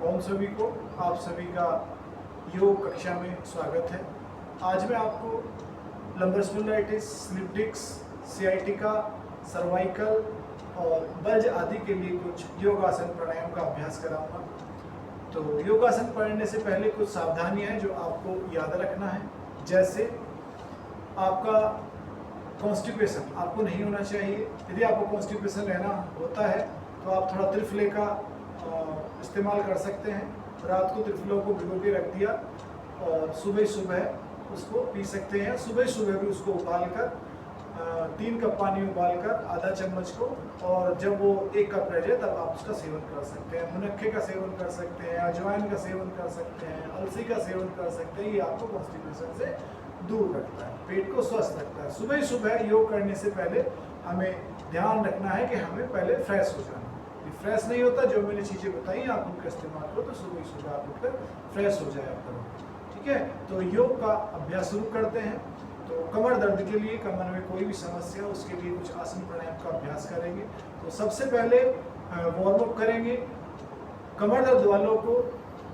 ओम सभी को, आप सभी का योग कक्षा में स्वागत है। आज मैं आपको lumbar spondylitis, slip disc, sciatica, cervical और बल्ज आदि के लिए कुछ योगासन प्राणायाम का अभ्यास कराऊंगा। तो योगासन पढ़ने से पहले कुछ सावधानियां हैं जो आपको याद रखना है। जैसे आपका कॉन्स्टिपेशन आपको नहीं होना चाहिए। यदि आपको कॉन्स्टिपेशन रहना होता है तो आप थोड़ा त्रिफले का इस्तेमाल कर सकते हैं। रात को त्रिफलों को भिगो के रख दिया और सुबह सुबह उसको पी सकते हैं। सुबह सुबह भी उसको उबालकर 3 कप पानी उबालकर आधा चम्मच को, और जब वो 1 कप रह जाए तब आप उसका सेवन कर सकते हैं। मुनक्के का सेवन कर सकते हैं, अजवाइन का सेवन कर सकते हैं, अलसी का सेवन कर सकते हैं। ये आपको कॉन्स्टिपेशन से दूर रखता है, पेट को स्वस्थ रखता है। सुबह सुबह योग करने से पहले हमें ध्यान रखना है कि हमें पहले फ्रेश हो जाना है। फ्रेश नहीं होता, जो मैंने चीज़ें बताई आप उनका इस्तेमाल करो तो सुबह सुबह आप उठकर फ्रेश हो जाया करो। ठीक है, तो योग का अभ्यास शुरू करते हैं। तो कमर दर्द के लिए, कमर में कोई भी समस्या, उसके लिए कुछ आसन प्राणायाम का अभ्यास करेंगे। तो सबसे पहले वार्म अप करेंगे। कमर दर्द वालों को,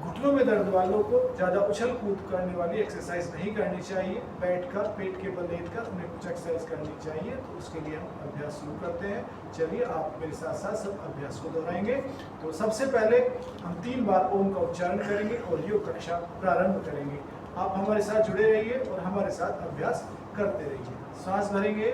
घुटनों में दर्द वालों को ज़्यादा उछल कूद करने वाली एक्सरसाइज नहीं करनी चाहिए। बैठकर पेट के बल लेटकर उन्हें कुछ एक्सरसाइज करनी चाहिए। तो उसके लिए हम अभ्यास शुरू करते हैं। चलिए आप मेरे साथ साथ सब अभ्यास को दोहराएंगे। तो सबसे पहले हम 3 बार ओम का उच्चारण करेंगे और योग कक्षा प्रारंभ करेंगे। आप हमारे साथ जुड़े रहिए और हमारे साथ अभ्यास करते रहिए। सांस भरेंगे।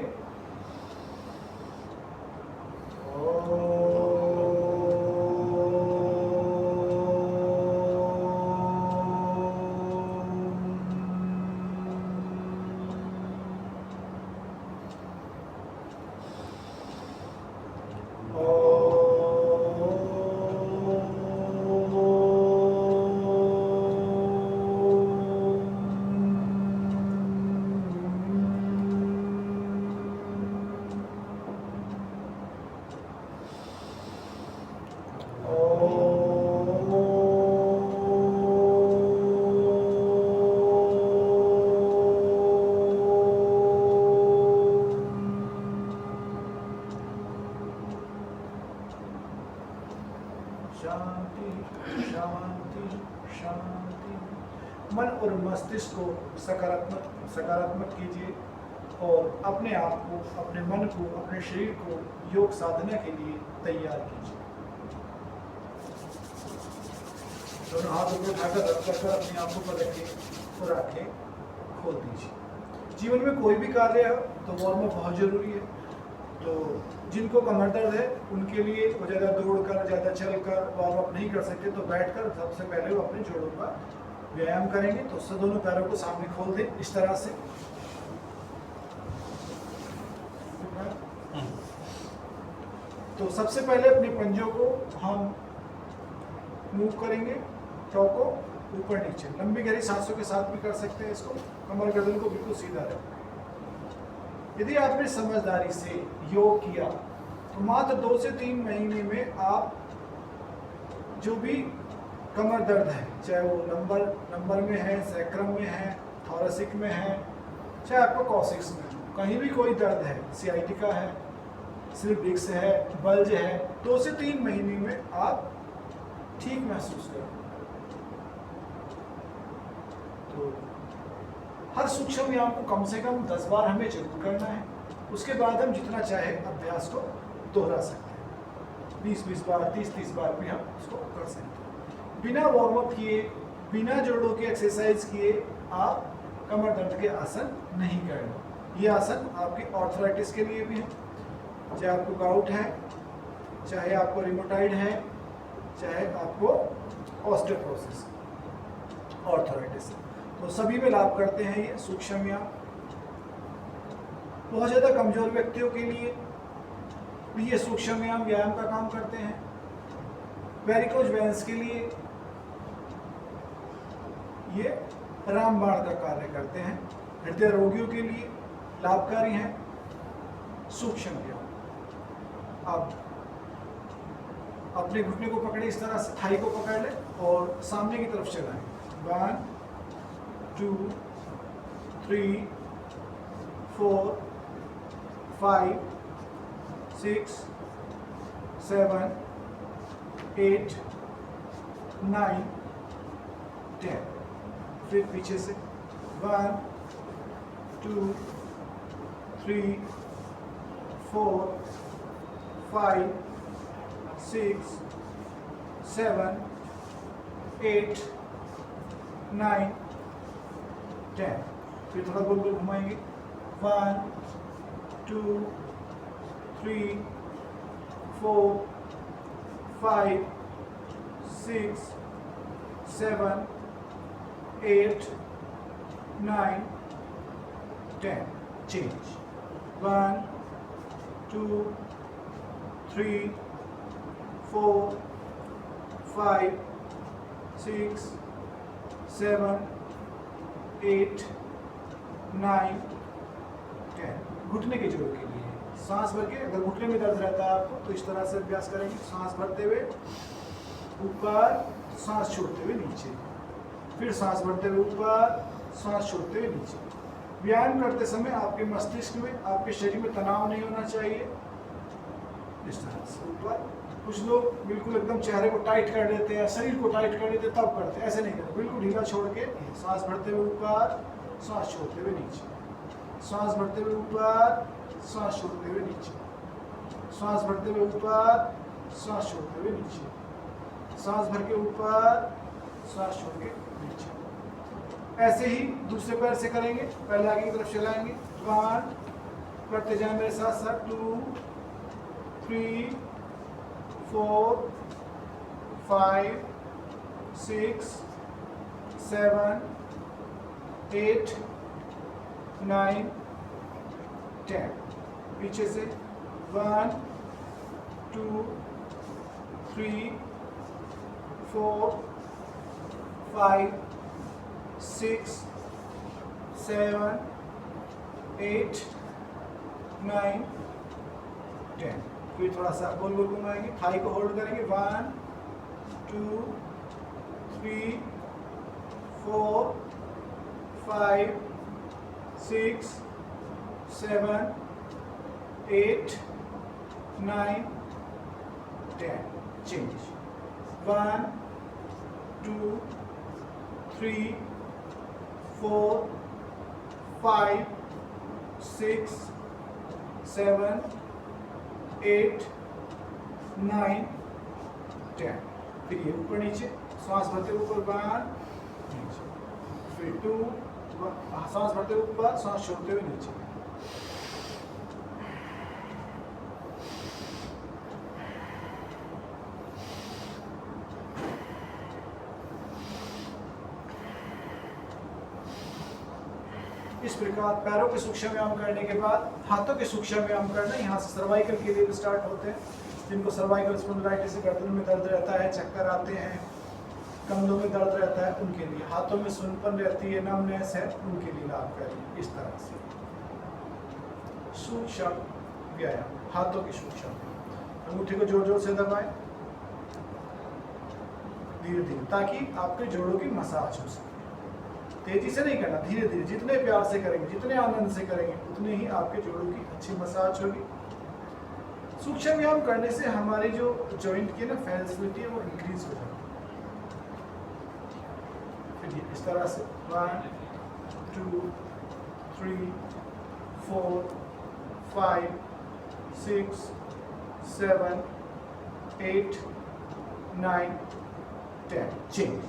शांति शांति शांति। मन और मस्तिष्क को सकारात्मक कीजिए और अपने आप को, अपने मन को, अपने शरीर को योग साधना के लिए तैयार कीजिए। दोनों हाथों को उठाकर रख कर अपनी आंखों पर रखें और आंखें खोल दीजिए। जीवन में कोई भी कार्य है तो वार्म अप बहुत जरूरी है। तो जिनको कमर दर्द है उनके लिए वो ज़्यादा दौड़कर, ज़्यादा चलकर वार्म अप नहीं कर सकते, तो बैठकर सबसे पहले वो अपने जोड़ों का व्यायाम करेंगे। तो सब दोनों पैरों को सामने खोल दें इस तरह से। तो सबसे पहले अपने पंजों को हम मूव करेंगे, चौ को ऊपर नीचे, लंबी गहरी सांसों के साथ भी कर सकते हैं इसको। कमर गर्दन को बिल्कुल सीधा रखें। यदि आपने समझदारी से योग किया तो मात्र 2 से 3 महीने में आप जो भी कमर दर्द है, चाहे वो नंबर में है, सैक्रम में है, थोरेसिक में है, चाहे आपको कॉक्सिक्स में, कहीं भी कोई दर्द है, सियाटिका है, स्लिप डिस्क है, बल्ज है, 2 से 3 महीने में आप ठीक महसूस करें। तो हर सूक्ष्म व्यायाम को कम से कम 10 बार हमें जरूर करना है। उसके बाद हम जितना चाहे अभ्यास को दोहरा सकते हैं। 20-20 बार, 30-30 बार भी हम उसको कर सकते हैं। बिना वार्म अप किए, बिना जोड़ों की एक्सरसाइज किए आप कमर दर्द के आसन नहीं करना। ये आसन आपकी आर्थराइटिस के लिए भी है, चाहे आपको गाउट है, चाहे आपको रिमोटाइड है, चाहे आपको ऑस्टियोपोरोसिस, आर्थराइटिस, तो सभी में लाभ करते हैं ये सूक्ष्म व्यायाम। बहुत ज़्यादा कमजोर व्यक्तियों के लिए भी ये सूक्ष्म व्यायाम का काम करते हैं। वेरिकोज वेन्स के लिए ये रामबाण का कार्य करते हैं। हृदय रोगियों के लिए लाभकारी हैं सूक्ष्म व्यायाम। अब अपने घुटने को पकड़े, इस तरह से थाई को पकड़ ले और सामने की तरफ चलाएं। 1 2 3 4 5 6 7 8 9 10। फिर पीछे से 1 2 3 4 5 6 7 8 9 10। फिर थोड़ा गोल गोल घुमाएंगे 1 2 3 4 5 6 7 8 9 10। चेंज 1 2 3 4 5 6 7 8 9 10। घुटने के जोड़ के लिए सांस भर के, अगर घुटने में दर्द रहता है आपको तो इस तरह से अभ्यास करेंगे। सांस भरते हुए ऊपर, सांस छोड़ते हुए नीचे, फिर सांस भरते हुए ऊपर, सांस छोड़ते हुए नीचे। व्यायाम करते समय आपके मस्तिष्क में, आपके शरीर में तनाव नहीं होना चाहिए। इस तरह से ऊपर, कुछ लोग बिल्कुल एकदम चेहरे को टाइट कर देते हैं, शरीर को टाइट कर देते हैं, तब करते हैं। ऐसे नहीं करते, बिल्कुल ढीला छोड़ के सांस भरते हुए ऊपर, सांस छोड़ते हुए नीचे, सांस भरते हुए ऊपर, सांस छोड़ते हुए नीचे, सांस भरते हुए ऊपर, सांस छोड़ते हुए नीचे, सांस भर के ऊपर, सांस छोड़ के नीचे। ऐसे ही दूसरे पैर से करेंगे। पहले आगे की तरफ चलाएंगे, 1 करते जाए मेरे साथ साथ, 2 3 4 5 6 7 8 9 10। पीछे से 1 2 3 4 5 6 7 8 9 10। फिर थोड़ा सा गोल गोल घुमाएंगे, थाई को होल्ड करेंगे, 1 2 3 4 5 6 7 8 9 10। चेंज 1 2 3 4 5 6 7 8 9 10। फिर ये ऊपर नीचे, सांस भरते ऊपर 1 नीचे, फिर 2 सांस भरते ऊपर, सांस छोड़ते हुए नीचे। इस प्रकार पैरों के सूक्ष्म व्यायाम करने के बाद हाथों के सूक्ष्म व्यायाम करना। यहाँ से सर्वाइकल के लिए भी स्टार्ट होते हैं। जिनको सर्वाइकल स्पॉन्डिलाइटिस से गर्दन में दर्द रहता है, चक्कर आते हैं, कंधों में दर्द रहता है, उनके लिए, हाथों में सुनपन रहती है, नमनेस है, उनके लिए लाभकारी। इस तरह से सूक्ष्म व्यायाम, हाथों के सूक्ष्म। अंगूठी को जोर जोर से दबाएं, धीरे धीरे, ताकि आपके जोड़ों की मसाज हो सके। तेजी से नहीं करना, धीरे धीरे, जितने प्यार से करेंगे, जितने आनंद से करेंगे, उतने ही आपके जोड़ों की अच्छी मसाज होगी। सूक्ष्म व्यायाम करने से हमारी जो जॉइंट की ना फ्लेक्सिबिलिटी है वो इंक्रीज हो जाती है। फिर इस तरह से 1 2 3 4 5 6 7 8 9 10। चेंज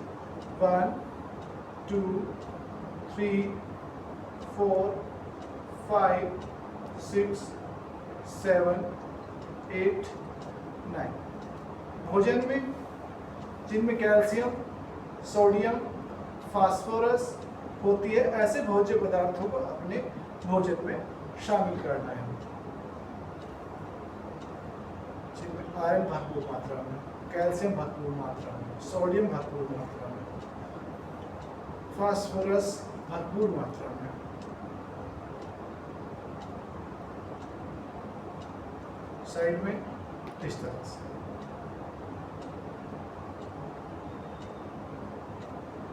1 2 3 4 5 6 7 8 9। भोजन में जिनमें कैल्शियम, सोडियम, फास्फोरस होती है, ऐसे भोज्य पदार्थों को अपने भोजन में शामिल करना है। जिनमें आयरन भरपूर मात्रा में, कैल्शियम भरपूर मात्रा में, सोडियम भरपूर मात्रा में, फास्फोरस भरपूर मात्रा में। साइड में इस तरह से।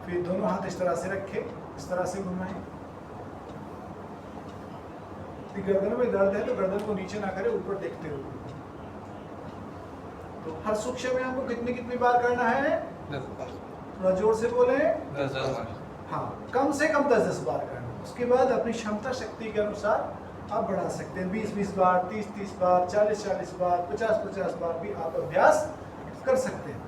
फिर दोनों हाथ इस तरह से रखें, इस तरह से घुमाएं। गर्दन में दर्द है तो गर्दन को नीचे ना करें, ऊपर देखते हुए। तो हर सूक्ष्म व्यायाम को कितनी कितनी बार करना है? थोड़ा जोर से बोले। 10 बार। हाँ, कम से कम 10-10 बार करना। उसके बाद अपनी क्षमता शक्ति के अनुसार आप बढ़ा सकते हैं। 20-20 बार, 30-30 बार, 40-40 बार, 50-50 बार भी आप अभ्यास कर सकते हैं।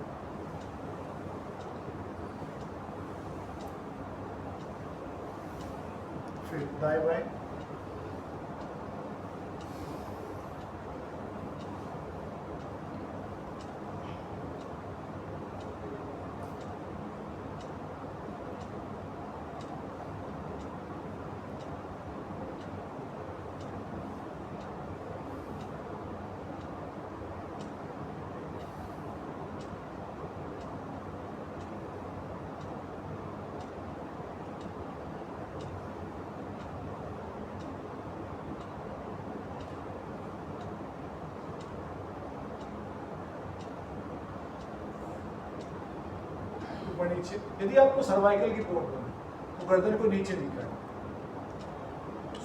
फिर दाएं बाएं। ऊपर नीचे। यदि आपको सर्वाइकल की प्रॉब्लम है तो गर्दन को नीचे नहीं करना,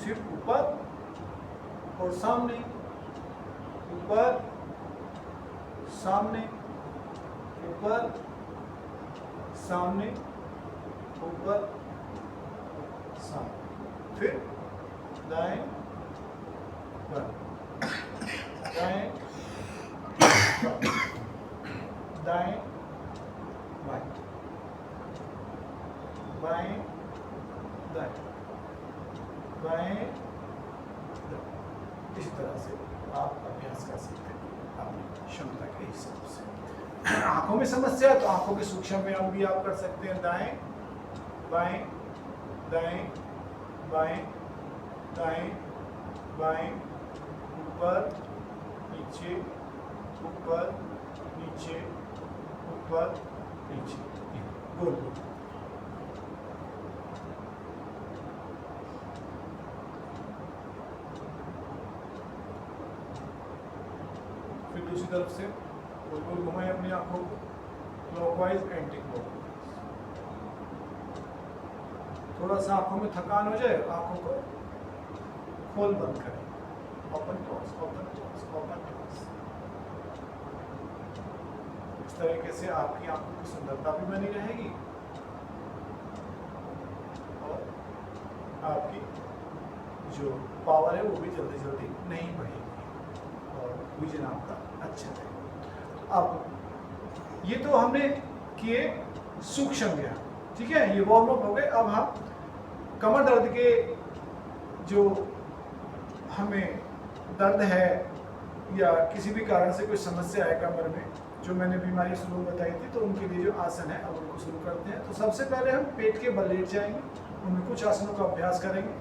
सिर्फ ऊपर और सामने, ऊपर सामने, ऊपर सामने, ऊपर सामने। फिर दाएं बाएं, दाएं दाएं बाएं, बाएं दाएं, बाएं दाएं। इस तरह से आप अभ्यास कर सकते हैं अपनी क्षमता के हिसाब से। आंखों में समस्या है तो आंखों के सूक्ष्म व्यायाम भी आप कर सकते हैं। दाएं बाएं, दाएं बाएं, दाएं बाएं, ऊपर नीचे, ऊपर नीचे, ऊपर नीचे, गोल गोल। फिर दूसरी तरफ से गोल गोल घुमाएं अपनी आंखों को, क्लॉकवाइज एंटी क्लॉकवाइज। थोड़ा सा आंखों में थकान हो जाए, आंखों को खोल बंद करें, open close, open close, open close. इस तरीके से आपकी आंखों की सुंदरता भी बनी रहेगी और आपकी जो पावर है वो भी जल्दी जल्दी नहीं बढ़ेगी और विजन आपका अच्छा रहेगा। अब ये तो हमने किए सूक्ष्म व्यायाम, ठीक है, ये वार्म अप हो गए। अब हम कमर दर्द के जो हमें दर्द है या किसी भी कारण से कोई समस्या है कमर में, जो मैंने बीमारी शुरू बताई थी, तो उनके लिए जो आसन है अब उनको शुरू करते हैं। तो सबसे पहले हम पेट के बल लेट जाएंगे, उनमें कुछ आसनों का अभ्यास करेंगे।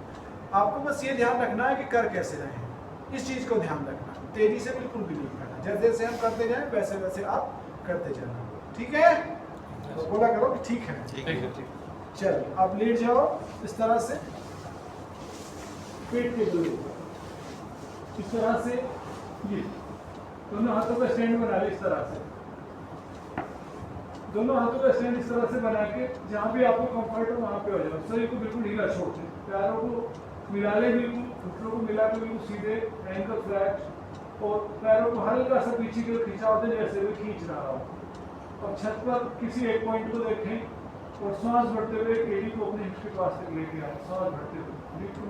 आपको बस ये ध्यान रखना है कि कर कैसे रहे हैं, इस चीज़ को ध्यान रखना, तेजी से बिल्कुल भी नहीं करना। जैसे जैसे हम करते जाएं वैसे वैसे आप करते जाना, ठीक है? तो बोला करो कि ठीक है। चलिए आप लेट जाओ इस तरह से, पेट के बल इस तरह से, ये दोनों हाथों का स्टैंड बना ले। इस तरह से दोनों हाथों का स्टैंड इस तरह से बना के जहाँ भी आपको कंफर्ट हो वहाँ पे हो जाओ। शरीर को बिल्कुल ढीला छोड़ दें, पैरों को मिला ले, बिल्कुल घुटनों को मिला के बिल्कुल सीधे, एंकल फ्लैट, और पैरों को हल्का सा पीछे की ओर खिंचाव दें जैसे भी खींच रहा हो। और छत पर किसी एक पॉइंट को देखें और सांस भरते हुए एड़ी को अपने हिप्स के पास तक लेके आए, सांस भरते हुए बिल्कुल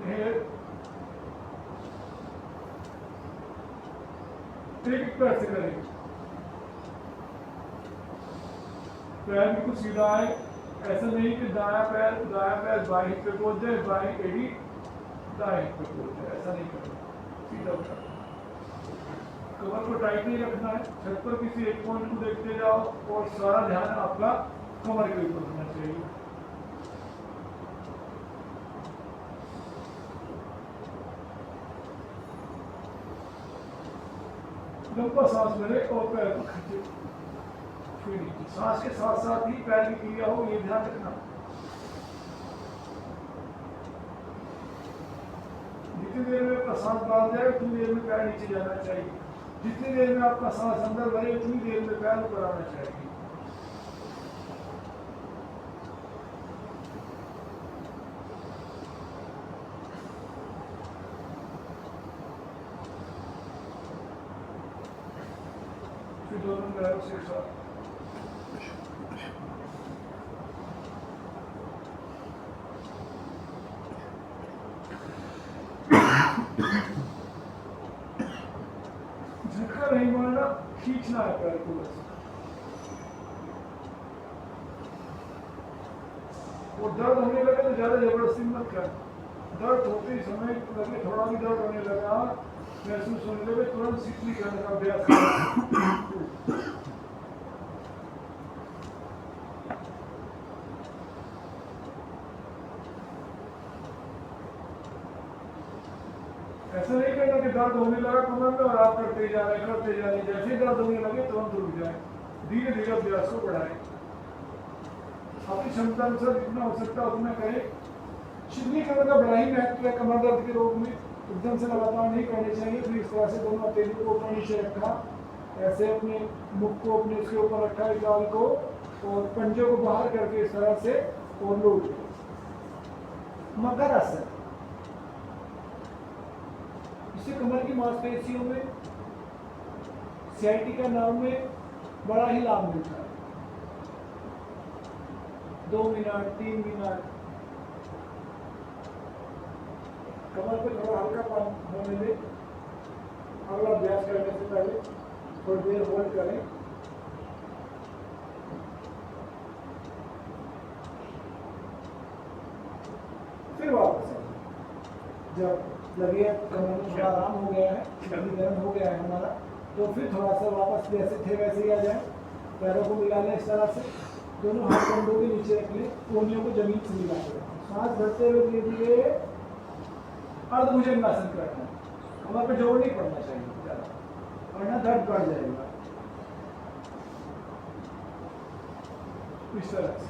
एक पैर से करेंगे। पैर बिल्कुल सीधा आए, ऐसा नहीं कि दायां पैर बाएं हिप पे पहुंच जाए, बाएं एड़ी दाएं हिप पे पहुंच जाए, ऐसा नहीं करना, सीधा उठा। कमर को टाइट नहीं रखना है। छत पर किसी एक पॉइंट को देखते जाओ और सारा ध्यान आपका कमर के ऊपर होना चाहिए। लंबा सांस भरे और पैर को खींचे, सांस के साथ साथ ही पैर की क्रिया हो, ये ध्यान रखना। जितनी देर में आपका सांस बाहर जाए उतनी देर में पैर नीचे जाना चाहिए, जितनी देर में आपका सांस अंदर भरे उतनी देर में पैर ऊपर आना चाहिए। फिर दोनों पैरों से साथ झटका नहीं मारना, खींचना है पैर को बस। और दर्द होने लगे तो ज्यादा जबरदस्ती मत कर। दर्द होते ही समय लगे, थोड़ा भी दर्द होने लगा, महसूस होने लगे, तुरंत सीखने करने का अभ्यास कर। ऐसा नहीं करना कि दर्द होने लगा कमर में और आप करते जा रहे, जैसे ही दर्द होने लगे तुरंत रुक जाए। धीरे धीरे अभ्यास को बढ़ाएं, अपनी क्षमता अनुसार जितना हो सकता है उतना करें। शिवनी कमर का बड़ा ही महत्व है कमर दर्द के रोग में। एकदम से लगातार नहीं करनी चाहिए। फिर इस तरह से दोनों हथेली को ऊपर नीचे रखा, ऐसे अपने मुख को अपने उसके ऊपर रखा है, गाल को, और पंजे को बाहर करके इस तरह से और लौट। मकर आसन, इससे कमर की मांसपेशियों में, सियाटिका नर्व में बड़ा ही लाभ मिलता है। 2 मिनट 3 मिनट कमर पे थोड़ा हल्का काम होने दे। अगला अभ्यास करने से पहले थोड़ी देर होल्ड करें। फिर वापस आए। जब लगे कमर में थोड़ा आराम हो गया है, शरीर गर्म हो गया है हमारा, तो फिर थोड़ा सा वापस जैसे थे वैसे ही आ जाए। पैरों को मिला लें इस तरह से, दोनों हाथ कंधों के नीचे रख लें, कोहनियों को जमीन से मिला कर सांस भरते हुए धीरे धीरे अर्धभुजंगासन करना है। कमर पे जोर नहीं पड़ना चाहिए ज़्यादा, वरना दर्द बढ़ जाएगा। इस तरह से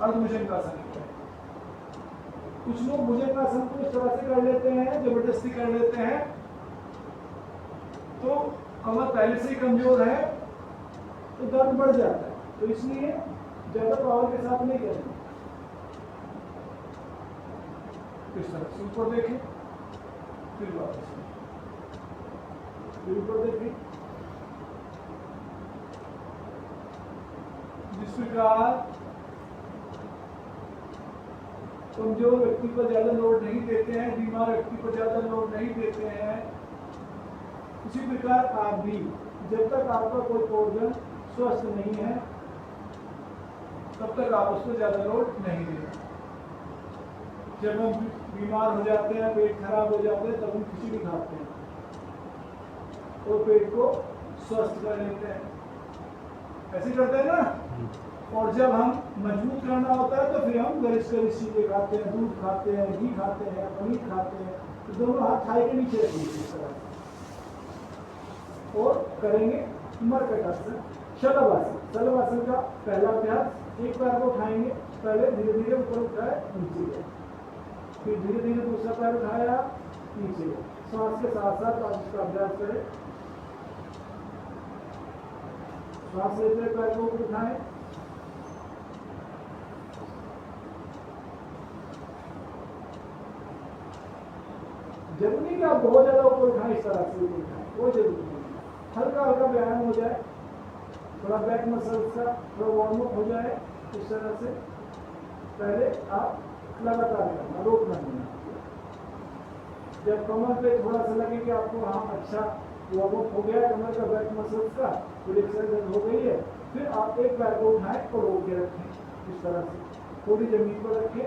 अर्धभुजंगासन करते हैं। कुछ लोग भुजंगासन को इस तरह से कर लेते हैं, जबरदस्ती कर लेते हैं, तो कमर पहले से ही कमजोर है तो दर्द बढ़ जाता है। तो इसलिए ज्यादा पावर के साथ नहीं करें। इस तरह से ऊपर देखें, फिर वापस फिर ऊपर देखें। जिस प्रकार कमजोर व्यक्ति पर ज्यादा लोड नहीं देते हैं, बीमार व्यक्ति पर ज्यादा लोड नहीं देते हैं, उसी प्रकार आप भी जब तक आपका कोई ऑर्गन स्वस्थ नहीं है तब तक आप उसको ज्यादा लोड नहीं दें। जब हम बीमार हो जाते हैं, पेट खराब हो जाते हैं, तब हम खिचड़ी खाते हैं और पेट को स्वस्थ कर लेते हैं। ऐसे करते हैं ना। और जब हम मजबूत करना होता है तो फिर हम गरिष्ठ चीजें खाते हैं, दूध खाते हैं, घी खाते हैं, पनीर खाते हैं। तो दोनों हाथ थाई के नीचे रखेंगे इस तरह और करेंगे मरकट आसन, शलभासन। शलभासन का पहला अभ्यास, एक पैर को उठाएंगे, पहले धीरे धीरे ऊपर उठाए, नीचे गए, फिर धीरे धीरे दूसरा पैर उठाया, नीचे गए। श्वास के साथ साथ आप इसका अभ्यास करें। श्वास लेते हुए पैर को ऊपर उठाएं, जरूरी नहीं कि आप बहुत ज्यादा ऊपर उठाएं, इस तरह से ऊपर उठाएं, कोई जरूरी नहीं। हल्का हल्का व्यायाम हो जाए, थोड़ा बैक मसल्स का थोड़ा वार्म अप हो जाए। इस तरह से पहले आप लगातार करना, रोकना नहीं। जब कमर पे थोड़ा सा लगे कि आपको हाँ अच्छा वार्म अप हो गया कमर का, बैक मसल्स का थोड़ी एक्सरसाइज हो गई है, फिर आप एक पैर को उठाएं और रोक के रखें। इस तरह से थोड़ी जमीन पर रखें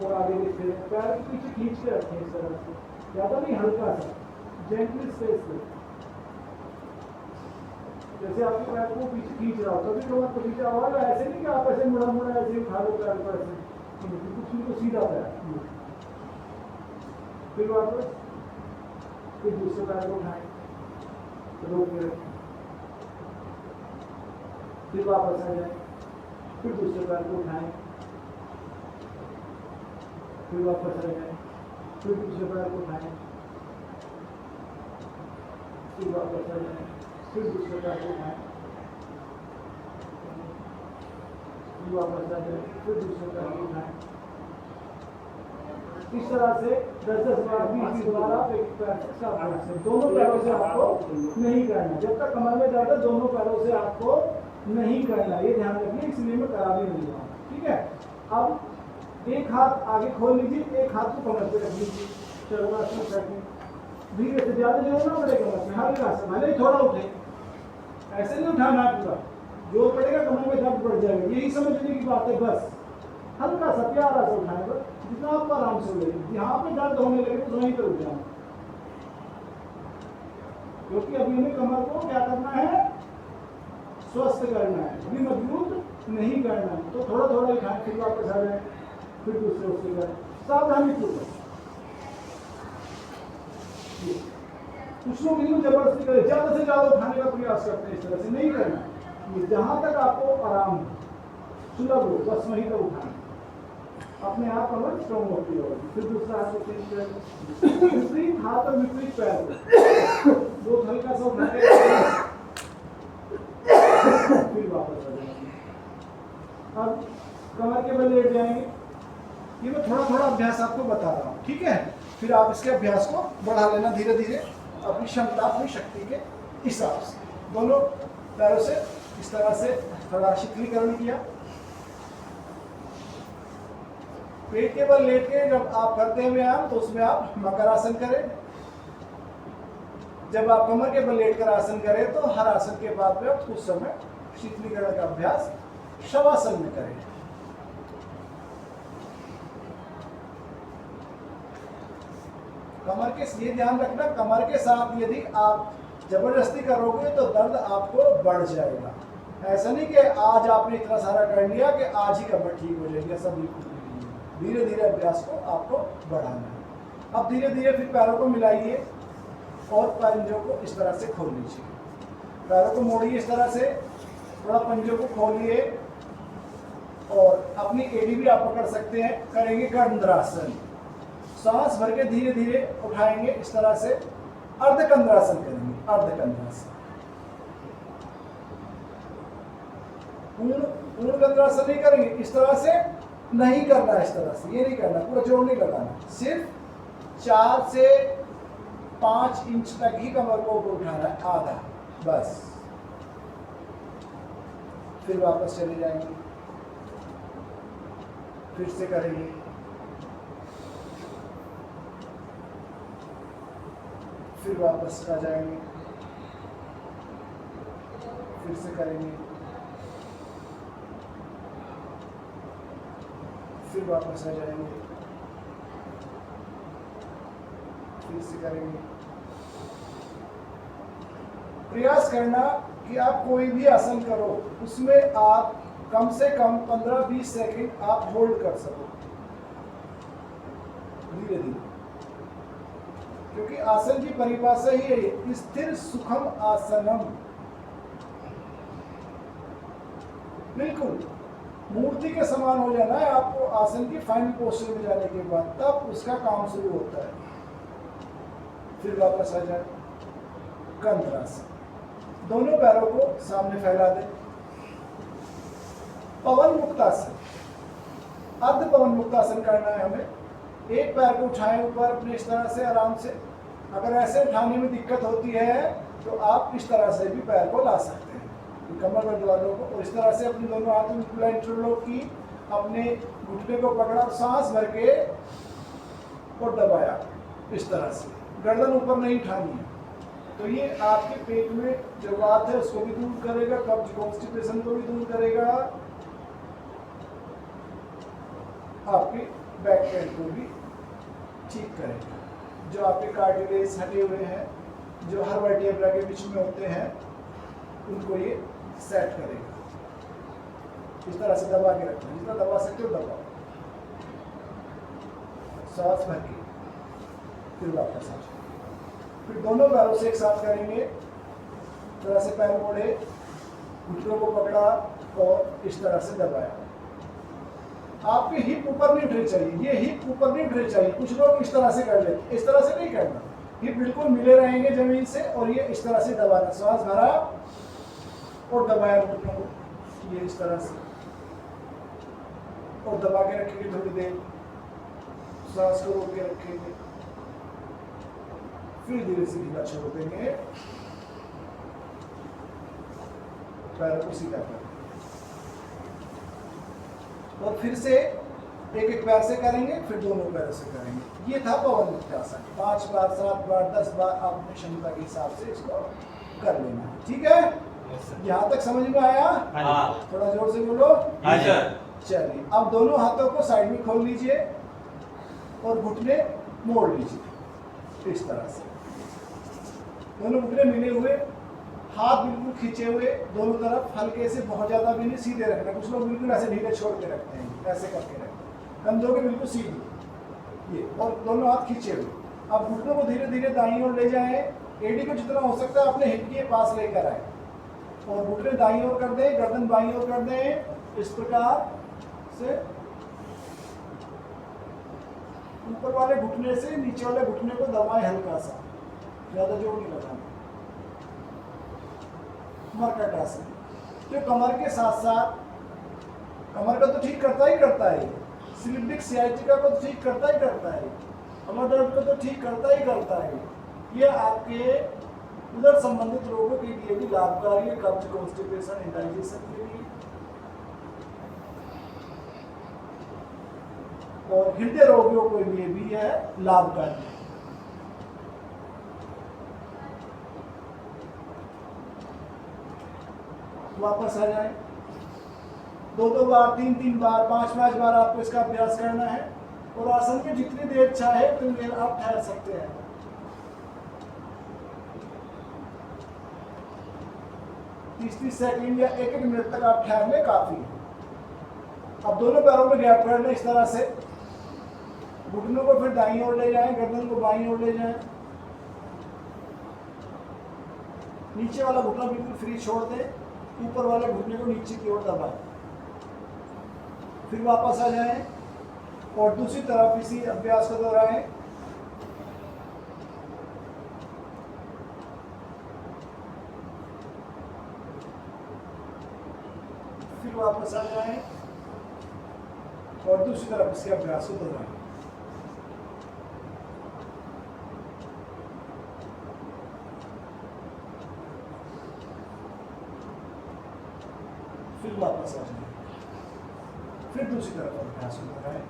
और आगे देखते रहें। पैर के पीछे खींच के रखें इस तरह से, ज़्यादा नहीं, हल्का सा, जेंटली स्पेस में। जैसे आपके पैर को पीछे खींच रहा हो, कभी कमर को पीछे आवाज, ऐसे नहीं कि आप ऐसे मुड़ा मुड़ा ऐसे ही उठा लो पैर को, ऐसे कुछ नहीं, तो सीधा पैर। फिर वापस, फिर दूसरे पैर को उठाएं, रोक के रखें, फिर वापस आ जाए, फिर दूसरे पैर को उठाएं, फिर वापस आ जाए, फिर दूसरे पैर को उठाएं, फिर वापस आ जाए, फिर दूसरे पैर को उठाएं, फिर वापस आ जाए, फिर दूसरे पैर को उठाएं। इस तरह से 10-10 बार 20 बार आप एक पैर से साफ। दोनों पैरों से आपको नहीं करना, जब तक कमर में दर्द है दोनों पैरों से आपको नहीं करना, ये ध्यान रखिए, इसलिए मैं करा भी नहीं रहा हूँ। ठीक है, अब एक हाथ आगे खोल लीजिए, एक हाथ को कमर पे रख लीजिए, चरणासन करके धीरे से, ज्यादा जोर ना पड़ेगा कमर में, हल्का सा, भले ही थोड़ा उठे, ऐसे नहीं उठाना है पूरा, जोर पड़ेगा कमर में दर्द बढ़ जाएगा, यही समझने की बात है। बस हल्का सा प्यारा सा उठाने पर, जितना आपको आराम से लगे, यहाँ पे दर्द होने लगे तो वहीं पर उठ जाना, क्योंकि अभी हमें कमर को क्या करना है, स्वस्थ करना है, अभी मजबूत नहीं करना है। तो थोड़ा थोड़ा उठाएं, फिर वापस आ जाए, फिर दूसरे उससे करें, सावधानी पूर्वक। कुछ लोग इसको जबरदस्ती करें, ज्यादा से ज्यादा उठाने का प्रयास करते हैं, इस तरह से नहीं करना है, जहां तक आपको आराम हो, सुलभ हो, बस वहीं तक उठाना, अपने आप कमर स्ट्रॉन्ग होती होगी। फिर दूसरा हाथ को चेंज करें, विपरीत हाथ और विपरीत पैर को दो हल्का सा उठाने, फिर वापस आ जाएंगे। अब कमर के बल लेट जाएंगे, ये मैं थोड़ा थोड़ा अभ्यास आपको बता रहा हूँ। ठीक है, फिर आप इसके अभ्यास को बढ़ा लेना धीरे धीरे, अपनी क्षमता, अपनी शक्ति के हिसाब से। दोनों पैरों से इस तरह से थोड़ा शिथिलीकरण किया, पेट के बल लेट के जब आप करते हैं व्यायाम, तो उसमें आप मकर आसन करें। जब आप कमर के बल लेट कर आसन करें, तो हर आसन के बाद में कुछ समय शीतलीकरण का अभ्यास शवासन में करें। कमर के, ये ध्यान रखना, कमर के साथ यदि आप जबरदस्ती करोगे तो दर्द आपको बढ़ जाएगा। ऐसा नहीं कि आज आपने इतना सारा कर लिया कि आज ही कमर ठीक हो जाएगी, ऐसा बिल्कुल नहीं। धीरे धीरे अभ्यास को आपको बढ़ाना है। अब धीरे धीरे फिर पैरों को मिलाइए और पंजों को इस तरह से खोल लीजिए, पैरों को मोड़िए इस तरह से, थोड़ा पंजों को खोलिए, और अपनी एड़ी भी आप पकड़ सकते हैं। करेंगे कंद्रासन, सांस भर के धीरे धीरे उठाएंगे इस तरह से, अर्धकंद्रासन करेंगे, अर्धकंद्रासन। पूर्ण कंद्रासन नहीं करेंगे, इस तरह से नहीं करना, इस तरह से ये नहीं करना, पूरा जोर नहीं लगाना, सिर्फ 4 से 5 इंच तक ही कमर को ऊपर उठाना है, आधा बस। फिर वापस चले जाएंगे, फिर से करेंगे, फिर वापस आ जाएंगे, फिर से करेंगे, फिर वापस आ जाएंगे, फिर से करेंगे। प्रयास करना कि आप कोई भी आसन करो, उसमें आप कम से कम 15-20 सेकंड आप होल्ड कर सको धीरे धीरे, क्योंकि आसन की परिभाषा ही है स्थिर सुखम आसनम। बिल्कुल मूर्ति के समान हो जाना है आपको आसन की फाइनल पोस्चर में जाने के बाद, तब उसका काम शुरू होता है। फिर वापस आ जाए, कंद्रासन, दोनों पैरों को सामने फैला दें। पवन मुक्तासन, अर्ध पवन मुक्तासन करना है हमें। एक पैर को उठाएं ऊपर अपने इस तरह से आराम से। अगर ऐसे उठाने में दिक्कत होती है तो आप इस तरह से भी पैर को ला सकते हैं, कमर दर्द वालों को। और इस तरह से अपने दोनों हाथों में इंटरलॉक की, अपने घुटने को पकड़ा, सांस भर के और दबाया इस तरह से, गर्दन ऊपर नहीं उठानी है। तो ये आपके पेट में जो बात है उसको भी दूर करेगा, कब्ज कॉन्स्टिपेशन को भी दूर करेगा, आपके बैक पेन को भी ठीक करेगा। जो आपके कार्टिलेज हटे हुए हैं, जो हर वर्टिब्रा के बीच में होते हैं, उनको ये सेट करेगा। इस तरह से दबा के रखना, जितना दबा सकते हो दबाओ, सांस भर के, फिर वापस आ जाओ। फिर दोनों पैरों से एक साथ करेंगे, तरह से पैर मोड़े, घुटनों को पकड़ा और इस तरह से दबाया। आपकी हिप ऊपर नहीं उठनी चाहिए, ये हिप ऊपर नहीं उठनी चाहिए। कुछ लोग इस तरह से कर लेते, इस तरह से नहीं करना। हिप बिल्कुल मिले रहेंगे जमीन से, और ये इस तरह से दबाना, सांस भरा और दबाया घुटनों को, ये इस तरह से, और दबा के रखेंगे थोड़ी देर, सांस को रोक के रखेंगे, फिर धीरे से ढीला छोड़ देंगे। पैरों को सीधा कर, और फिर से एक एक पैर से करेंगे, फिर दोनों पैरों से करेंगे। ये था पवन मुक्तासन। 5 बार, 7 बार, 10 बार आप अपनी क्षमता के हिसाब से इसको कर लेना है। ठीक है, यहाँ तक समझ में आया? थोड़ा जोर से बोलो। चलिए, अब दोनों हाथों को साइड में खोल लीजिए और घुटने मोड़ लीजिए इस तरह से। दोनों घुटने मिले हुए, हाथ बिल्कुल खींचे हुए दोनों तरफ, हल्के से, बहुत ज्यादा भी नहीं, सीधे रखना। कुछ लोग बिल्कुल ऐसे ढीले छोड़ के रखते हैं, ऐसे करके रखते हैं, कंधों के बिल्कुल सीधे ये, और दोनों हाथ खींचे हुए। अब घुटनों को धीरे धीरे दाईं ओर ले जाएं, एडी को जितना हो सकता है अपने हिप के पास लेकर आए, और घुटने दाईं ओर कर दें, गर्दन बाईं ओर कर दें, इस प्रकार से। ऊपर वाले घुटने से नीचे वाले घुटने को दबाएं हल्का सा, ज्यादा जोर नहीं लगाना। मरकट आसन जो कमर के साथ साथ, कमर का तो ठीक करता ही करता है, स्लिप डिस्क सियाटिका को तो ठीक करता ही करता है, कमर दर्द को तो ठीक करता ही करता है। ये आपके उधर संबंधित रोगों के लिए भी लाभकारी है, कब्ज, कॉन्स्टिपेशन, इंडाइजेशन के लिए, और हृदय रोगियों के लिए भी यह लाभकारी है। वापस आ जाए, 2-2 बार, 3-3 बार, 5-5 बार आपको इसका अभ्यास करना है, और आसन में जितनी देर चाहे उतनी देर आप ठहर सकते हैं। 30-30 सेकंड या 1-1 मिनट तक आप ठहर ले, काफी है। अब दोनों पैरों में गैप कर लें इस तरह से, घुटनों को फिर दाईं ओर ले जाएं, गर्दन को बाईं ओर ले जाएं, नीचे वाला घुटना बिल्कुल फ्री छोड़ दें, ऊपर वाले घुटने को नीचे की ओर दबाएं, फिर वापस आ जाएं और दूसरी तरफ इसी अभ्यास को दोहराएं। फिर वापस आ जाएं और दूसरी तरफ इसके अभ्यास को दोहराएं। फिर वापस आ जाए, फिर दूसरी तरफ अभ्यास होता है।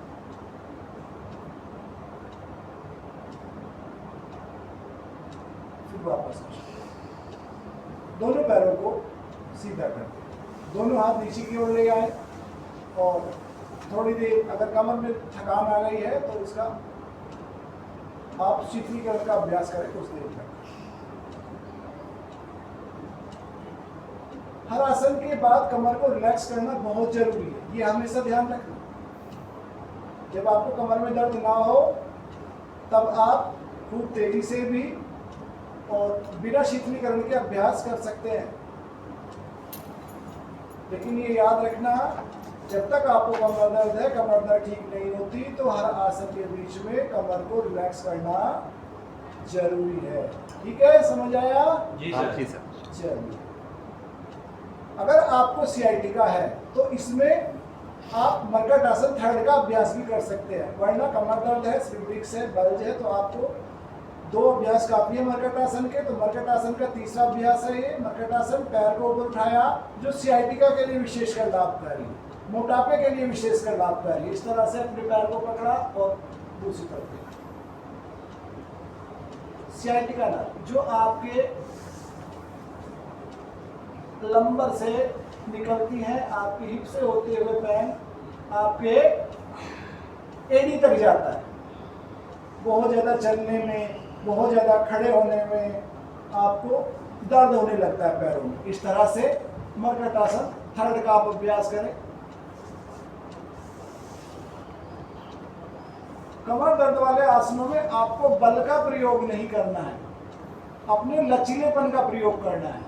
फिर वापस आ जाए, दोनों पैरों को सीधा कर दें, दोनों हाथ नीचे की ओर ले आए, और थोड़ी देर अगर कमर में थकान आ रही है तो इसका आप शीतलीकरण का अभ्यास करें कुछ देर तक। हर आसन के बाद कमर को रिलैक्स करना बहुत जरूरी है, ये हमेशा ध्यान रखना। जब आपको कमर में दर्द ना हो तब आप खूब तेजी से भी और बिना शीतलीकरण के अभ्यास कर सकते हैं, लेकिन ये याद रखना, जब तक आपको कमर दर्द है, कमर दर्द ठीक नहीं होती, तो हर आसन के बीच में कमर को रिलैक्स करना जरूरी है। ठीक है, समझ आया? जी सर। चलिए, अगर आपको सियाटिका है तो इसमें आप मरकट आसन थर्ड का अभ्यास भी कर सकते हैं, वरना कमर दर्द है, स्लिप डिस्क है, बल्ज है, तो आपको 2 अभ्यास काफी है मरकट आसन के। तो मरकट आसन का तीसरा अभ्यास है ये मरकट आसन, पैर को ऊपर उठाया, जो सियाटिका के लिए विशेषकर लाभकारी है, मोटापे के लिए विशेषकर लाभकारी है। इस तरह से अपने पैर को पकड़ा और दूसरी तरफ सियाटिका नर्व जो आपके लंबर से निकलती है, आपकी हिप से होते हुए पैन आपके एडी तक जाता है। बहुत ज़्यादा चलने में, बहुत ज़्यादा खड़े होने में आपको दर्द होने लगता है पैरों में। इस तरह से मरकट आसन थर्ड का आप अभ्यास करें। कमर दर्द वाले आसनों में आपको बल का प्रयोग नहीं करना है, अपने लचीलेपन का प्रयोग करना है,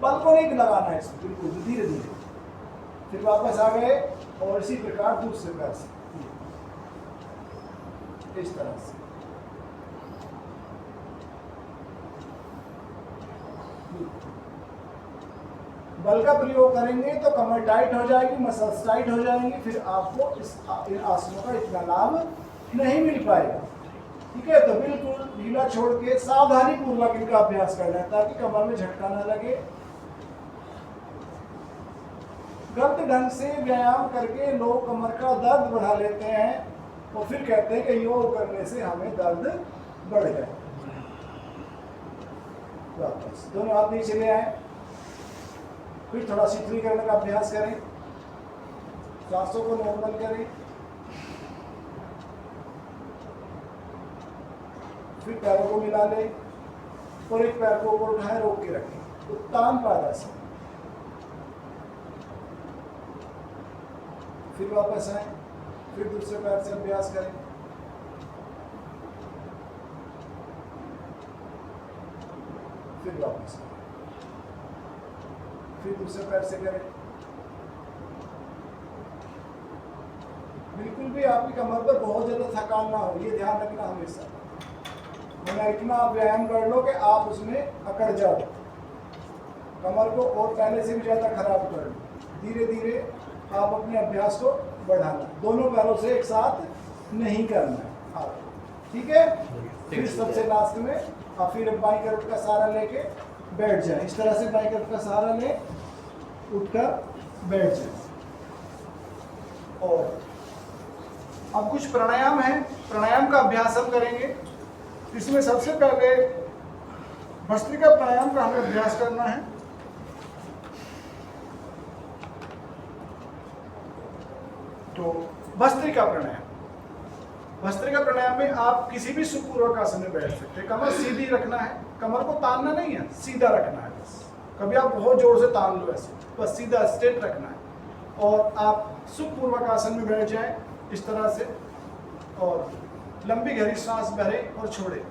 बल को नहीं लगाना है इसमें, बिल्कुल धीरे धीरे। फिर वापस आ गए और इसी प्रकार दूसरे पैर से इस तरह से। बल का प्रयोग करेंगे तो कमर टाइट हो जाएगी, मसल्स टाइट हो जाएंगी, फिर आपको इन आसनों का इतना लाभ नहीं मिल पाएगा। ठीक है, तो बिल्कुल ढीला छोड़ के सावधानी पूर्वक इनका अभ्यास करना है ताकि कमर में झटका ना लगे गलत ढंग से व्यायाम करके लोग कमर का दर्द बढ़ा लेते हैं और फिर कहते हैं कि योग करने से हमें दर्द बढ़ गया। वापस दोनों हाथ नीचे ले आए, फिर थोड़ा शीतली करने का अभ्यास करें, सांसों को नॉर्मल करें, फिर पैरों को मिला लें और एक पैर को ऊपर उठाए, रोक के रखें, उत्तान पादासन। फिर वापस आए, फिर दूसरे पैर से अभ्यास करें, फिर वापस आए, फिर दूसरे पैर से करें। बिल्कुल भी आपकी कमर पर बहुत ज्यादा थकान ना हो, ये ध्यान रखना हमेशा। मैंने इतना व्यायाम कर लो कि आप उसमें अकड़ जाओ, कमर को और पहले से भी ज्यादा खराब कर लो। धीरे धीरे आप अपने अभ्यास को बढ़ाना, दोनों पैरों से एक साथ नहीं करना है आप, ठीक है। फिर सबसे लास्ट में आप फिर बाईं तरफ का सहारा लेके बैठ जाए, इस तरह से बाईं तरफ का सहारा ले उठकर बैठ जाए। और अब कुछ प्राणायाम है, प्राणायाम का अभ्यास हम करेंगे। इसमें सबसे पहले भस्त्रिका प्राणायाम का हमें अभ्यास करना है। तो भस्त्रिका प्राणायाम, भस्त्रिका प्राणायाम में आप किसी भी सुखपूर्वक आसन में बैठ सकते हैं। कमर सीधी रखना है, कमर को तानना नहीं है, सीधा रखना है बस। कभी आप बहुत जोर से तान लो ऐसे, बस सीधा स्ट्रेट रखना है और आप सुखपूर्वक आसन में बैठ जाएं इस तरह से, और लंबी गहरी सांस भरें और छोड़ें।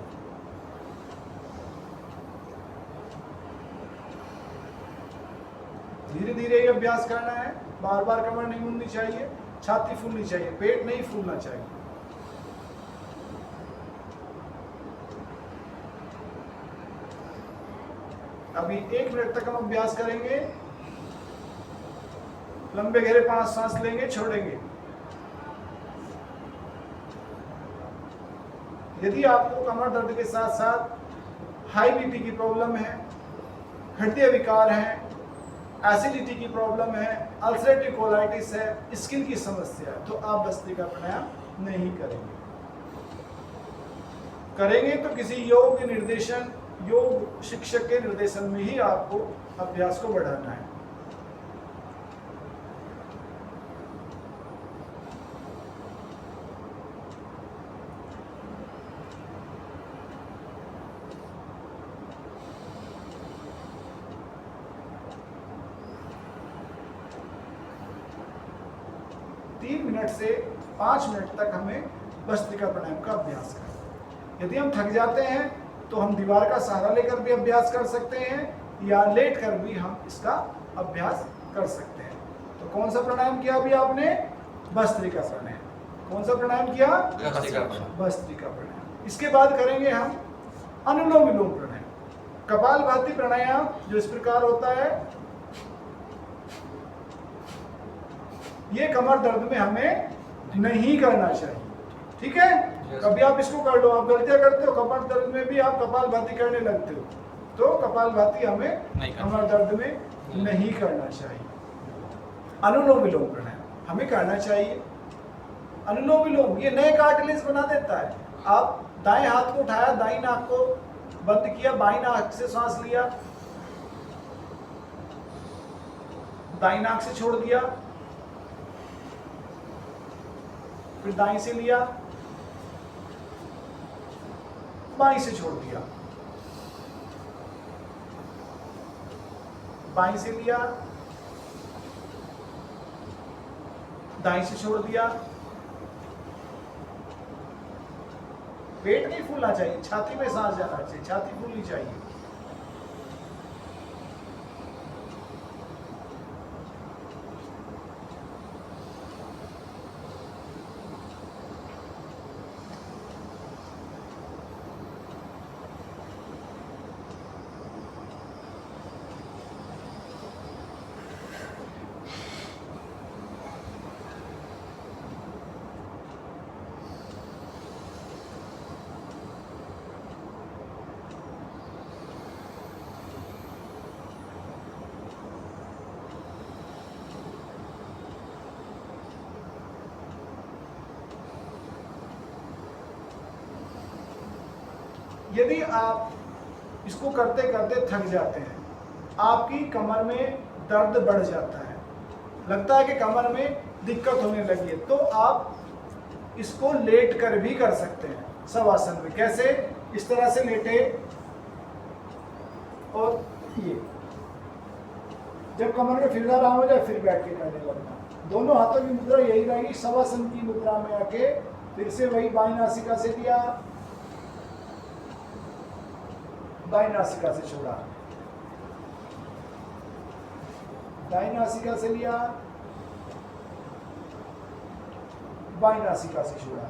धीरे धीरे ये अभ्यास करना है, बार बार कमर नहीं मुड़नी चाहिए, छाती फूलनी चाहिए, पेट नहीं फूलना चाहिए। अभी 1 मिनट तक हम अभ्यास करेंगे। लंबे गहरे 5 सांस लेंगे, छोड़ेंगे। यदि आपको कमर दर्द के साथ साथ हाई बीपी की प्रॉब्लम है, हृदय विकार है, एसिडिटी की प्रॉब्लम है, अल्सरेटिव कोलाइटिस है, स्किन की समस्या है, तो आप भस्त्रिका प्राणायाम नहीं करेंगे। करेंगे तो किसी योग निर्देशन, योग शिक्षक के निर्देशन में ही आपको अभ्यास को बढ़ाना है। मिनट से 5 मिनट तक हमें भस्त्रिका प्राणायाम का अभ्यास करना है। यदि हम थक जाते हैं तो हम दीवार का सहारा लेकर भी अभ्यास कर सकते हैं या लेट कर भी हम इसका अभ्यास कर सकते हैं। तो कौन सा प्राणायाम किया अभी आपने? भस्त्रिका प्राणायाम। कौन सा प्राणायाम किया? भस्त्रिका प्राणायाम। इसके बाद करेंगे हम अनुलोम विलोम प्राणायाम, कपालभाति प्राणायाम, जो इस प्रकार होता है। ये कमर दर्द में हमें नहीं करना चाहिए, ठीक है। कभी आप इसको कर लो, आप गलतियां करते हो, कमर दर्द में भी आप कपालभाति करने लगते हो, तो कपालभाति हमें कमर दर्द में नहीं करना चाहिए। अनुलोम विलोम प्राणायाम हमें करना चाहिए। अनुलोम विलोम ये नए कार्टिलेज बना देता है। आप दाएं हाथ को उठाया, दाईं नाक को बंद किया, बाईं नाक से सांस लिया, दाईं नाक से छोड़ दिया, फिर दाईं से लिया, बाईं से छोड़ दिया, बाईं से लिया, दाईं से छोड़ दिया। पेट नहीं फूलना चाहिए, छाती में सांस जाना चाहिए, छाती फूलनी चाहिए। यदि आप इसको करते करते थक जाते हैं, आपकी कमर में दर्द बढ़ जाता है, लगता है कि कमर में दिक्कत होने लगी है, तो आप इसको लेट कर भी कर सकते हैं शवासन में। कैसे? इस तरह से लेटे और ये जब कमर में फिर आराम हो जाए फिर बैठ के करने लगना। दोनों हाथों की मुद्रा यही रहेगी, शवासन की मुद्रा में आके फिर से वही बाईं नासिका से लिया, दाईं नासिका से छोड़ा, दाईं नासिका से लिया, बाईं नासिका से छोड़ा,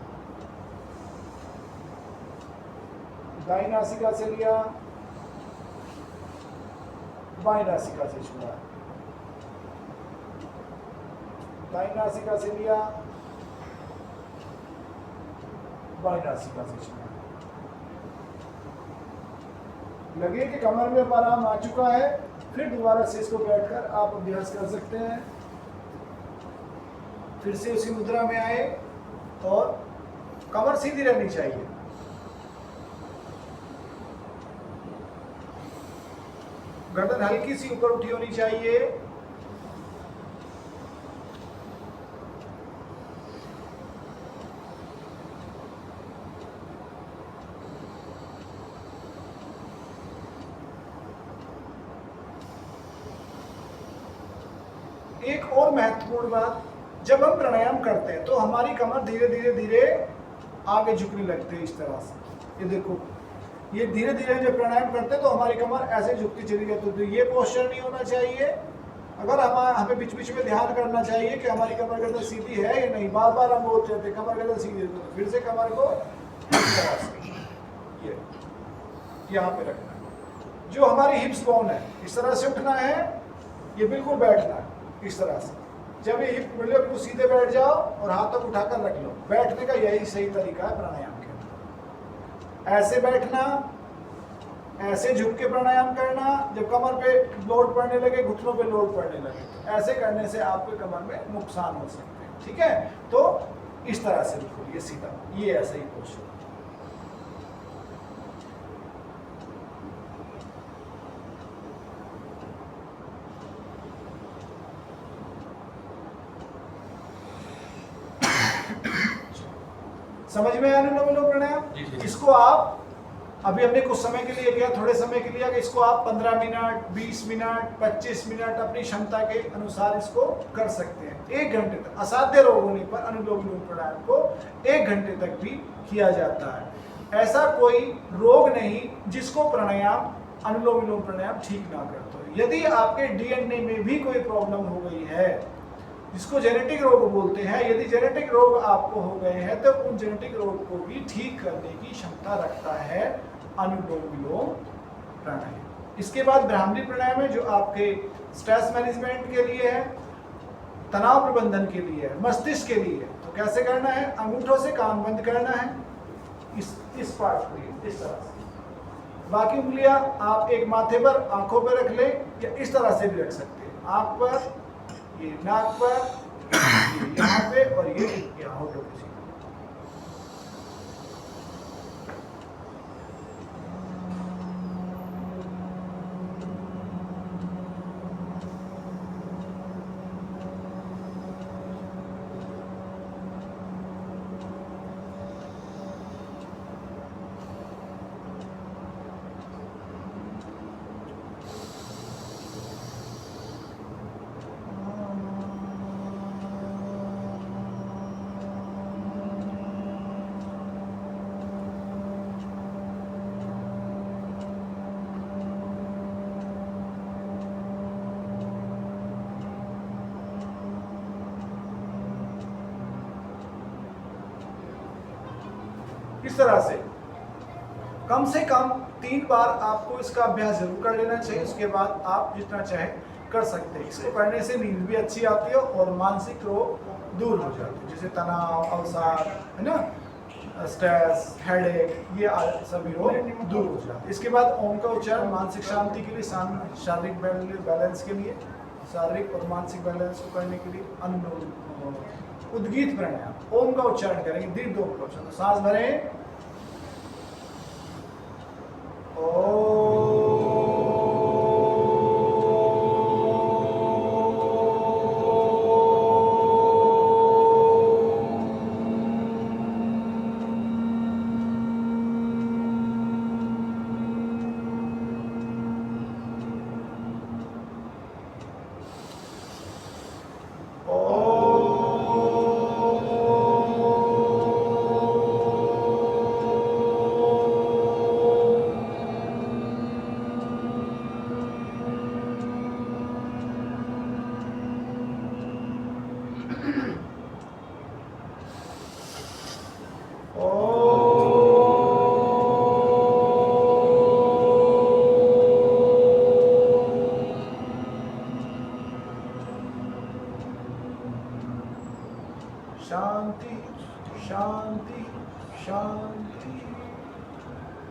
दाईं नासिका से लिया, बाईं नासिका से छोड़ा, दाईं नासिका से लिया, बाईं नासिका से छोड़ा। लगे कि कमर में आराम आ चुका है, फिर दोबारा से इसको बैठकर आप अभ्यास कर सकते हैं। फिर से उसी मुद्रा में आए और कमर सीधी रहनी चाहिए। गर्दन हल्की सी ऊपर उठी होनी चाहिए। एक और महत्वपूर्ण बात, जब हम प्राणायाम करते हैं तो हमारी कमर धीरे धीरे धीरे आगे झुकने लगती है। इस तरह से ये देखो, ये धीरे धीरे जब प्राणायाम करते हैं तो हमारी कमर ऐसे झुकती चली जाती है। तो ये पोस्चर नहीं होना चाहिए। अगर हमें बीच बीच में ध्यान करना चाहिए कि हमारी कमर गर्दन सीधी है या नहीं। बार बार हम बोलते रहते कमर गर्दन सीधी है, तो फिर से कमर को इस तरह से ये यहाँ पे रखना है। जो हमारी हिप्स बोन है, इस तरह से उठना है, ये बिल्कुल बैठना है इस तरह से। जब ये हिप बिल्कुल सीधे बैठ जाओ और हाथ तक उठाकर रख लो। बैठने का यही सही तरीका है प्राणायाम के। ऐसे बैठना, ऐसे झुक के प्राणायाम करना। जब कमर पे लोड पड़ने लगे, घुटनों पे लोड पड़ने लगे, तो ऐसे करने से आपके कमर में नुकसान हो सकते हैं। ठीक है, तो इस तरह से बिल्कुल ये सीधा, ये ऐसा ही पोस्चर। समझ में आया अनुलोम विलोम प्राणायाम? इसको आप अभी हमने कुछ समय के लिए किया, थोड़े समय के लिए, इसको आप 15 मिनट, 20 मिनट, 25 मिनट अपनी क्षमता के अनुसार इसको कर सकते हैं। 1 घंटे तक, असाध्य रोग होने पर अनुलोम विलोम प्राणायाम को 1 घंटे तक भी किया जाता है। ऐसा कोई रोग नहीं जिसको प्राणायाम, अनुलोम विलोम प्राणायाम ठीक ना करता हो। यदि आपके डीएनए में भी कोई प्रॉब्लम हो गई है, जिसको जेनेटिक रोग बोलते हैं, यदि जेनेटिक रोग आपको हो गए हैं, तो उन जेनेटिक रोग को भी ठीक करने की क्षमता रखता है अनुलोम विलोम प्राणायाम। इसके बाद ब्राह्मणी प्राणायाम है, जो आपके स्ट्रेस मैनेजमेंट के लिए है, तनाव प्रबंधन के लिए है, मस्तिष्क के लिए है। तो कैसे करना है? अंगूठों से कान बंद करना है, इस पार्ट को इस तरह से। बाकी उंगलियां आप एक माथे पर, आंखों पर रख लें, या इस तरह से भी रख सकते हैं। आंख पर, ये नाक पर, ये यहाँ पे, और ये यहाँ होठों पे। इस तरह से कम से कम 3 बार आपको इसका अभ्यास जरूर कर लेना चाहिए। उसके बाद आप जितना चाहे कर सकते हैं। इसको करने से नींद भी अच्छी आती है और मानसिक रोग दूर हो जाते हैं, जैसे तनाव, अवसाद, है ना, स्ट्रेस, हेडेक, ये सभी रोग दूर हो जाते हैं। इसके बाद ओम का उच्चारण मानसिक शांति के लिए, शारीरिक बैलेंस के लिए, शारीरिक और मानसिक बैलेंस को करने के लिए अनुलोम उद्गीत प्राणायाम, ओम का उच्चारण करेंगे दीर्घ 2 सांस भरें शांति शांति शांति।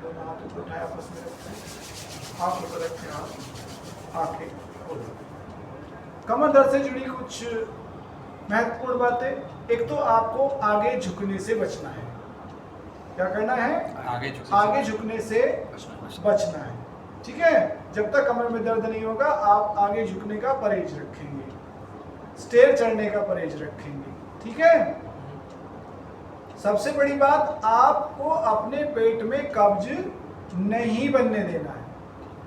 दोनों हाथ ऊपर उठाए, आपस में रखते हैं, आँख ऊपर रखते हैं, आंखें खोलो। कमर दर्द से जुड़ी कुछ महत्वपूर्ण बातें। एक तो आपको आगे झुकने से बचना है। क्या करना है? आगे झुकने से बचना है। ठीक है, जब तक कमर में दर्द नहीं होगा आप आगे झुकने का परहेज रखेंगे, स्टेयर चढ़ने का परहेज रखेंगे। ठीक है, सबसे बड़ी बात, आपको अपने पेट में कब्ज नहीं बनने देना है।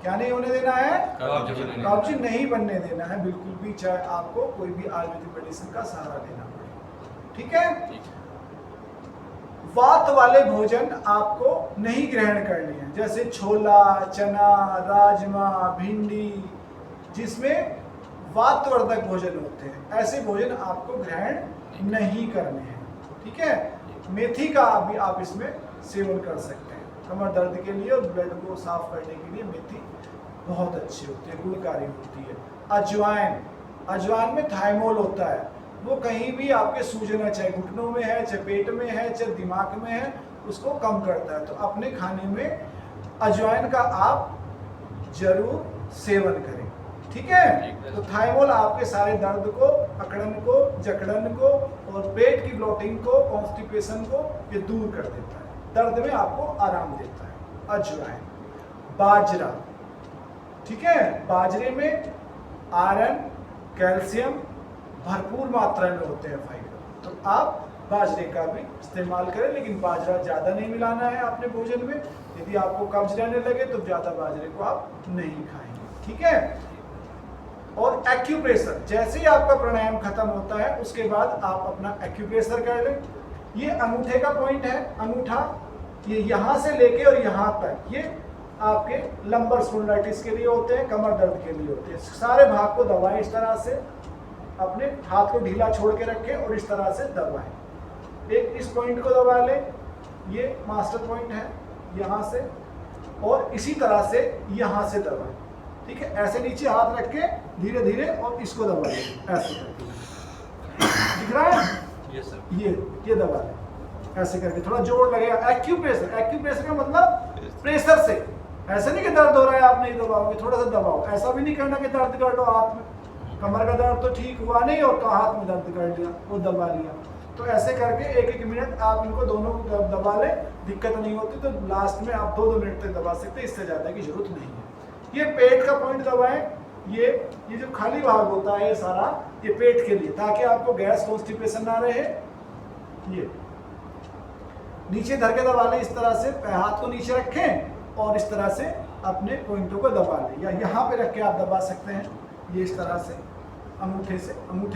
क्या नहीं होने देना है? कब्ज नहीं बनने देना है बिल्कुल भी, चाहे आपको कोई भी आयुर्वेदिक मेडिसिन का सहारा लेना पड़े। ठीक है, वात वाले भोजन आपको नहीं ग्रहण करने हैं, जैसे छोला, चना, राजमा, भिंडी, जिसमें वातवर्धक भोजन होते हैं, ऐसे भोजन आपको ग्रहण नहीं करने हैं। ठीक है, मेथी का भी आप इसमें सेवन कर सकते हैं। कमर दर्द के लिए और ब्लड को साफ करने के लिए मेथी बहुत अच्छी होती है, गुणकारी होती है। अजवाइन, अजवाइन में थाइमोल होता है, वो कहीं भी आपके सूजन है, चाहे घुटनों में है, चाहे पेट में है, चाहे दिमाग में है, उसको कम करता है। तो अपने खाने में अजवाइन का आप जरूर सेवन करें। ठीक है, तो थाइमोल आपके सारे दर्द को, अकड़न को, जकड़न को और पेट की ब्लोटिंग को, कॉन्स्टिपेशन को ये दूर कर देता है, दर्द में आपको आराम देता है। अजवाइन। बाजरा, ठीक है, बाजरे में आयरन, कैल्शियम भरपूर मात्रा में होते हैं, फाइबर, तो आप बाजरे का भी इस्तेमाल करें, लेकिन बाजरा ज़्यादा नहीं मिलाना है अपने भोजन में। यदि आपको कब्ज रहने लगे तो ज़्यादा बाजरे को आप नहीं खाएंगे। ठीक है, और एक्यूप्रेशर, जैसे ही आपका प्राणायाम खत्म होता है उसके बाद आप अपना एक्यूप्रेशर कर लें। ये अंगूठे का पॉइंट है, अंगूठा ये यहाँ से लेके और यहाँ तक, ये आपके लंबर स्पॉन्डिलाइटिस के लिए होते हैं, कमर दर्द के लिए होते हैं। सारे भाग को दबाएं इस तरह से, अपने हाथ को ढीला छोड़ के रखें और इस तरह से दबाएं। एक इस पॉइंट को दबा लें, ये मास्टर पॉइंट है, यहाँ से, और इसी तरह से यहाँ से दबाएं। ठीक है, ऐसे नीचे हाथ रख के धीरे धीरे और इसको दबा लें, ऐसे करके। दिख रहा है? Yes sir. ये दबा लें ऐसे करके, थोड़ा जोर लगेगा। एक्यूप्रेशर, एक्यूप्रेशर का मतलब प्रेशर से, ऐसे नहीं कि दर्द हो रहा है आप नहीं दबाओगे, थोड़ा सा दबाओ। ऐसा भी नहीं करना कि दर्द कर लो हाथ में, कमर का दर्द तो ठीक हुआ नहीं और तो हाथ में दर्द कर लिया, वो दबा लिया। तो ऐसे करके एक एक मिनट आप इनको दोनों को दबा लें, दिक्कत नहीं होती तो लास्ट में आप 2-2 मिनट तक दबा सकते हैं, इससे ज़्यादा की जरूरत नहीं है। ये पेट का पॉइंट दबाएं, ये जो खाली भाग होता है ये सारा, ये पेट के लिए, ताकि आपको गैस कॉन्स्टिपेशन ना रहे। ये नीचे धर के दबा लें इस तरह से, हाथ को नीचे रखें और इस तरह से अपने पॉइंटों को दबा लें, या यहाँ पे रख के आप दबा सकते हैं। ये इस तरह से अंगूठे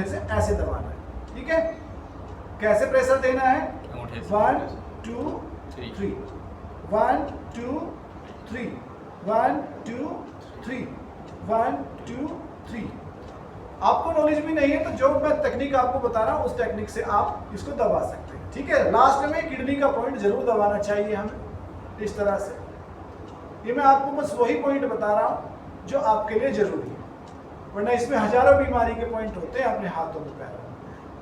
से ऐसे दबाना है। ठीक है, कैसे प्रेशर देना है? 1 2 3, 1 2 3, 1 2 3, 1 2 3। आपको नॉलेज भी नहीं है तो जो मैं टेक्निक आपको बता रहा हूँ उस टेक्निक से आप इसको दबा सकते हैं। ठीक है, लास्ट में किडनी का पॉइंट जरूर दबाना चाहिए हमें, इस तरह से। ये मैं आपको बस वही पॉइंट बता रहा हूँ जो आपके लिए जरूरी है, वरना इसमें हजारों बीमारी के पॉइंट होते हैं अपने हाथों में, पैरों में।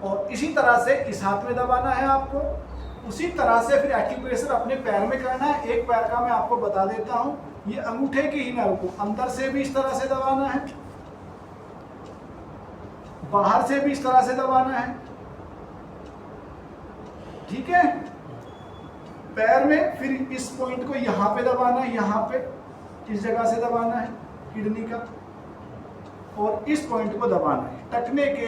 और इसी तरह से इस हाथ में दबाना है आपको, उसी तरह से फिर एक्यूप्रेशर अपने पैर में करना है। एक पैर का मैं आपको बता देता हूँ, ये अंगूठे की ही नर्व को अंदर से भी इस तरह से दबाना है, बाहर से भी इस तरह से दबाना है। ठीक है, पैर में फिर इस पॉइंट को यहाँ पे दबाना है, यहाँ पे इस जगह से दबाना है किडनी का, और इस पॉइंट को दबाना है टखने के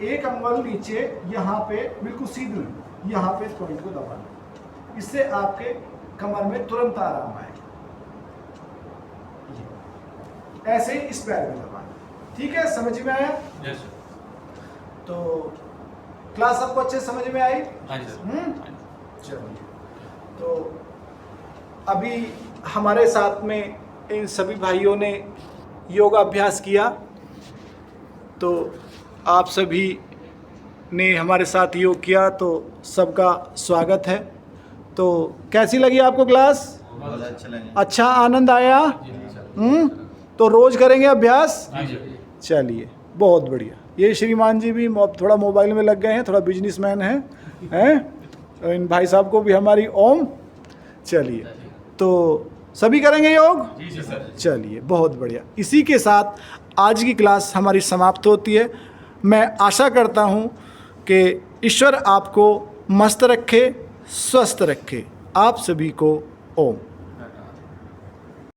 एक अंगुल नीचे, यहाँ पे बिल्कुल सीधे यहाँ पे इस पॉइंट को दबाना है। इससे आपके कमर में तुरंत आराम आएगा। ऐसे ही इस पैर में दबाना। ठीक है, समझ में आया? Yes sir. तो क्लास आपको अच्छे समझ में आई? हाँ जी सर। चलिए, तो अभी हमारे साथ में इन सभी भाइयों ने योगा अभ्यास किया, तो आप सभी ने हमारे साथ योग किया, तो सबका स्वागत है। तो कैसी लगी आपको क्लास? अच्छा आनंद आया? तो रोज करेंगे अभ्यास? चलिए, बहुत बढ़िया। ये श्रीमान जी भी थोड़ा मोबाइल में लग गए हैं, थोड़ा बिजनेसमैन हैं। तो इन भाई साहब को भी हमारी ओम। चलिए, तो सभी करेंगे योग? जी सर। चलिए, बहुत बढ़िया। इसी के साथ आज की क्लास हमारी समाप्त होती है। मैं आशा करता हूँ कि ईश्वर आपको मस्त रखे, स्वस्थ रखे। आप सभी को ओम।